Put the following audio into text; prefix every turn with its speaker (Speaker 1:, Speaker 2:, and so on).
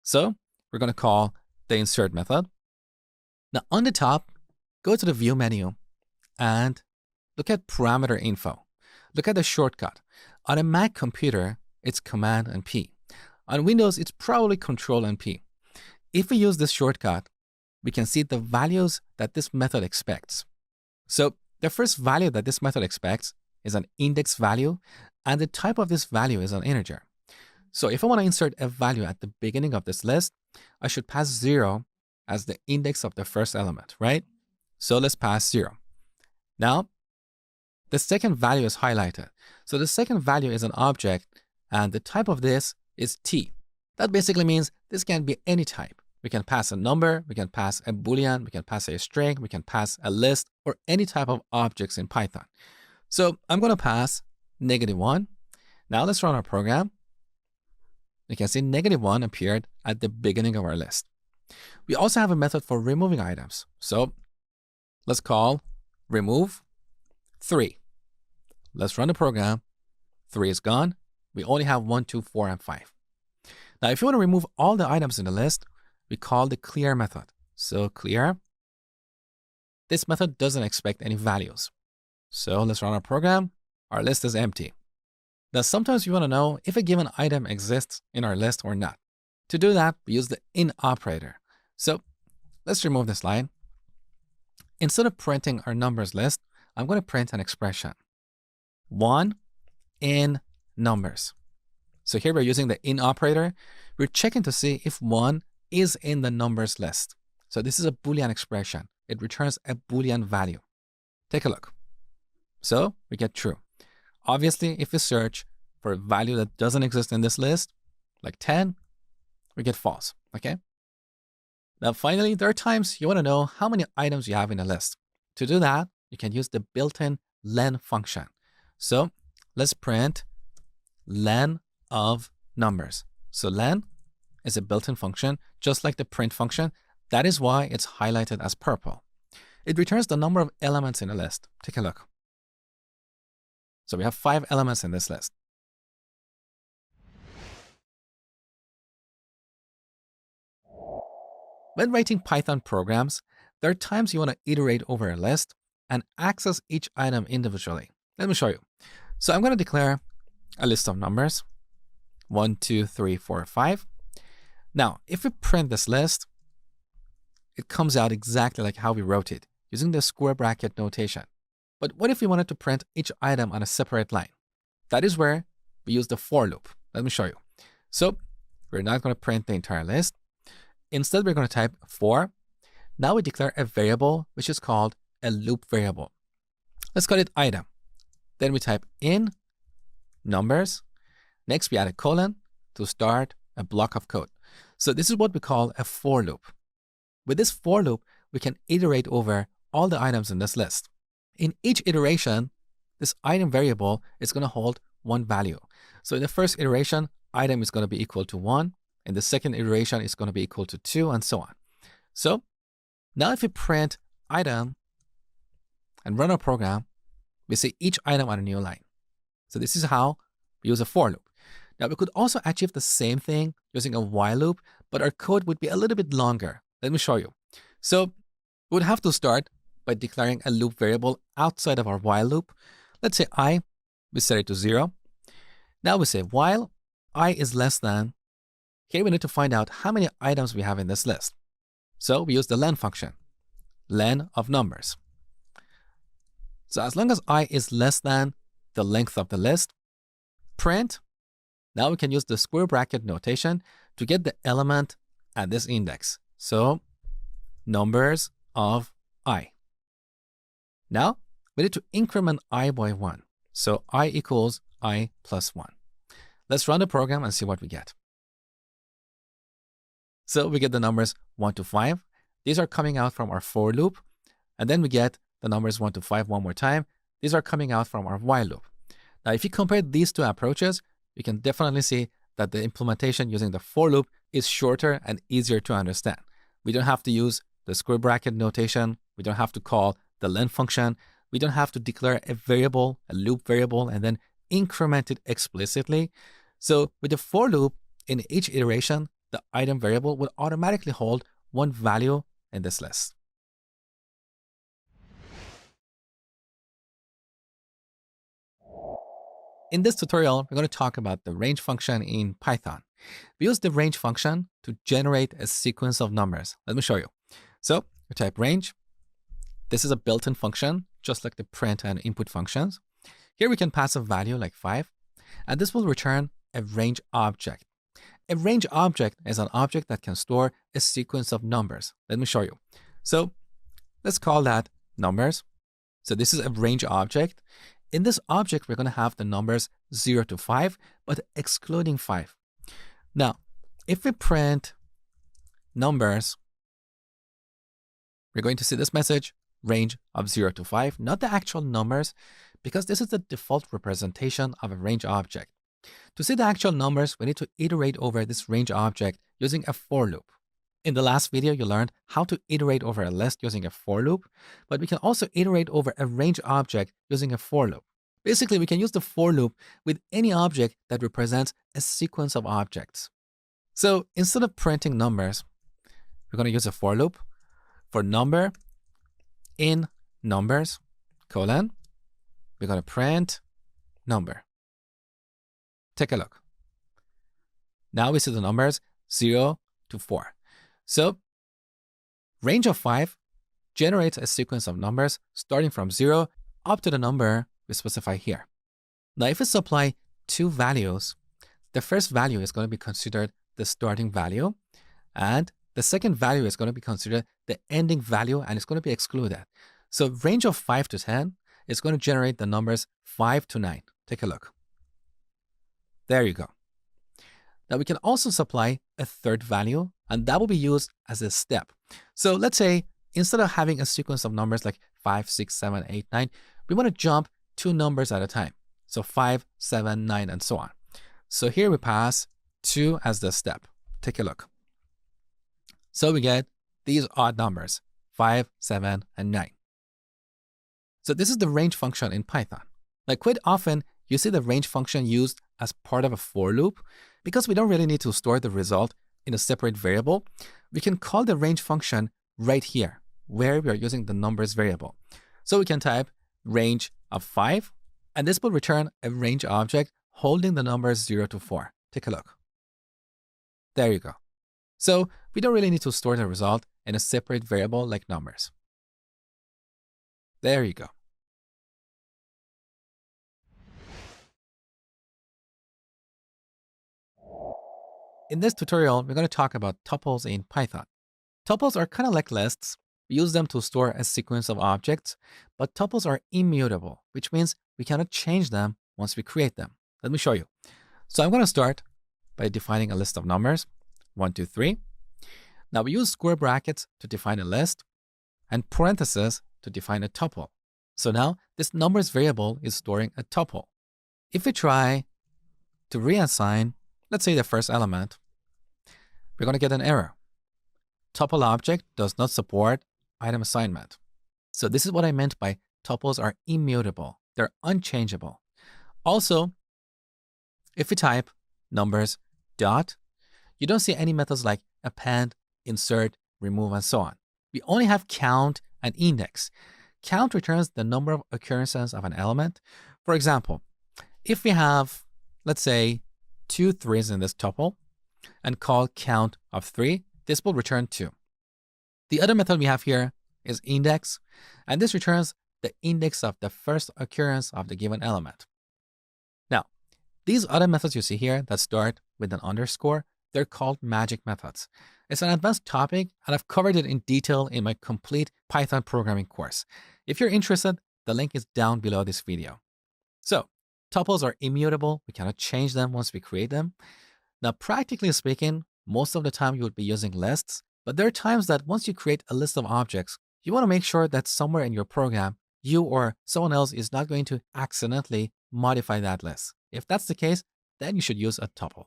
Speaker 1: So we're going to call the insert method. Now on the top, go to the view menu and look at parameter info. Look at the shortcut. On a Mac computer, it's Command and P. On Windows, it's probably Control and P. If we use this shortcut, we can see the values that this method expects. So the first value that this method expects is an index value, and the type of this value is an integer. So if I want to insert a value at the beginning of this list, I should pass 0 as the index of the first element, right? So let's pass 0. Now, the second value is highlighted. So the second value is an object, and the type of this is t. That basically means this can be any type. We can pass a number, we can pass a boolean, we can pass a string, we can pass a list, or any type of objects in Python. So I'm going to pass -1. Now let's run our program. You can see -1 appeared at the beginning of our list. We also have a method for removing items. So let's call remove 3. Let's run the program. 3 is gone. We only have 1, 2, 4, and 5. Now, if you want to remove all the items in the list, we call the clear method. So clear. This method doesn't expect any values. So let's run our program. Our list is empty. Now, sometimes we want to know if a given item exists in our list or not. To do that, we use the in operator. So let's remove this line. Instead of printing our numbers list, I'm going to print an expression. 1 in numbers. So here we're using the in operator. We're checking to see if 1 is in the numbers list. So this is a Boolean expression. It returns a Boolean value. Take a look. So we get true. Obviously, if we search for a value that doesn't exist in this list, like 10, we get false, okay? Now, finally, there are times you want to know how many items you have in a list. To do that, you can use the built-in len function. So let's print len of numbers. So len is a built-in function, just like the print function. That is why it's highlighted as purple. It returns the number of elements in a list. Take a look. So we have 5 elements in this list. When writing Python programs, there are times you want to iterate over a list and access each item individually. Let me show you. So I'm going to declare a list of numbers, 1, 2, 3, 4, 5. Now, if we print this list, it comes out exactly like how we wrote it, using the square bracket notation. But what if we wanted to print each item on a separate line? That is where we use the for loop. Let me show you. So we're not going to print the entire list. Instead, we're going to type for. Now we declare a variable, which is called a loop variable. Let's call it item. Then we type in numbers. Next, we add a colon to start a block of code. So this is what we call a for loop. With this for loop, we can iterate over all the items in this list. In each iteration, this item variable is going to hold one value. So in the first iteration, item is going to be equal to 1. In the second iteration, it's going to be equal to 2, and so on. So now if we print item and run our program, we see each item on a new line. So this is how we use a for loop. Now we could also achieve the same thing using a while loop, but our code would be a little bit longer. Let me show you. So we would have to start by declaring a loop variable outside of our while loop. Let's say I, we set it to 0. Now we say while I is less than. Here we need to find out how many items we have in this list. So we use the len function, len of numbers. So as long as I is less than the length of the list, print. Now we can use the square bracket notation to get the element at this index. So numbers of I. Now we need to increment I by 1. So I equals I plus 1. Let's run the program and see what we get. So we get the numbers 1 to 5. These are coming out from our for loop. And then we get the numbers 1 to 5 one more time. These are coming out from our while loop. Now, if you compare these two approaches, you can definitely see that the implementation using the for loop is shorter and easier to understand. We don't have to use the square bracket notation. We don't have to call the len function. We don't have to declare a variable, a loop variable, and then increment it explicitly. So with the for loop, in each iteration, the item variable will automatically hold one value in this list. In this tutorial, we're going to talk about the range function in Python. We use the range function to generate a sequence of numbers. Let me show you. So we type range. This is a built-in function, just like the print and input functions. Here we can pass a value like 5, and this will return a range object. A range object is an object that can store a sequence of numbers. Let me show you. So let's call that numbers. So this is a range object. In this object, we're going to have the numbers 0 to 5, but excluding 5. Now, if we print numbers, we're going to see this message, range of 0 to 5, not the actual numbers, because this is the default representation of a range object. To see the actual numbers, we need to iterate over this range object using a for loop. In the last video, you learned how to iterate over a list using a for loop, but we can also iterate over a range object using a for loop. Basically, we can use the for loop with any object that represents a sequence of objects. So instead of printing numbers, we're going to use a for loop for number in numbers, colon, we're going to print number. Take a look. Now we see the numbers 0 to 4. So range of 5 generates a sequence of numbers starting from 0 up to the number we specify here. Now, if we supply two values, the first value is going to be considered the starting value, and the second value is going to be considered the ending value, and it's going to be excluded. So range of 5 to 10 is going to generate the numbers 5 to 9. Take a look. There you go. Now we can also supply a third value, and that will be used as a step. So let's say instead of having a sequence of numbers like 5, 6, 7, 8, 9, we want to jump two numbers at a time. So 5, 7, 9, and so on. So here we pass 2 as the step. Take a look. So we get these odd numbers, 5, 7, and 9. So this is the range function in Python. Like quite often, you see the range function used as part of a for loop. Because we don't really need to store the result in a separate variable, we can call the range function right here, where we are using the numbers variable. So we can type range of 5, and this will return a range object holding the numbers 0 to 4. Take a look. There you go. So we don't really need to store the result in a separate variable like numbers. There you go. In this tutorial, we're going to talk about tuples in Python. Tuples are kind of like lists. We use them to store a sequence of objects, but tuples are immutable, which means we cannot change them once we create them. Let me show you. So I'm going to start by defining a list of numbers, 1, 2, 3. Now we use square brackets to define a list and parentheses to define a tuple. So now this numbers variable is storing a tuple. If we try to reassign, let's say the first element, we're going to get an error. Tuple object does not support item assignment. So this is what I meant by tuples are immutable. They're unchangeable. Also, if we type numbers dot, you don't see any methods like append, insert, remove, and so on. We only have count and index. Count returns the number of occurrences of an element. For example, if we have, let's say, 2 3s in this tuple and call count of 3, this will return 2. The other method we have here is index, and this returns the index of the first occurrence of the given element. Now, these other methods you see here that start with an underscore, they're called magic methods. It's an advanced topic, and I've covered it in detail in my complete Python programming course. If you're interested, the link is down below this video. So, tuples are immutable. We cannot change them once we create them. Now, practically speaking, most of the time you would be using lists, but there are times that once you create a list of objects, you want to make sure that somewhere in your program, you or someone else is not going to accidentally modify that list. If that's the case, then you should use a tuple.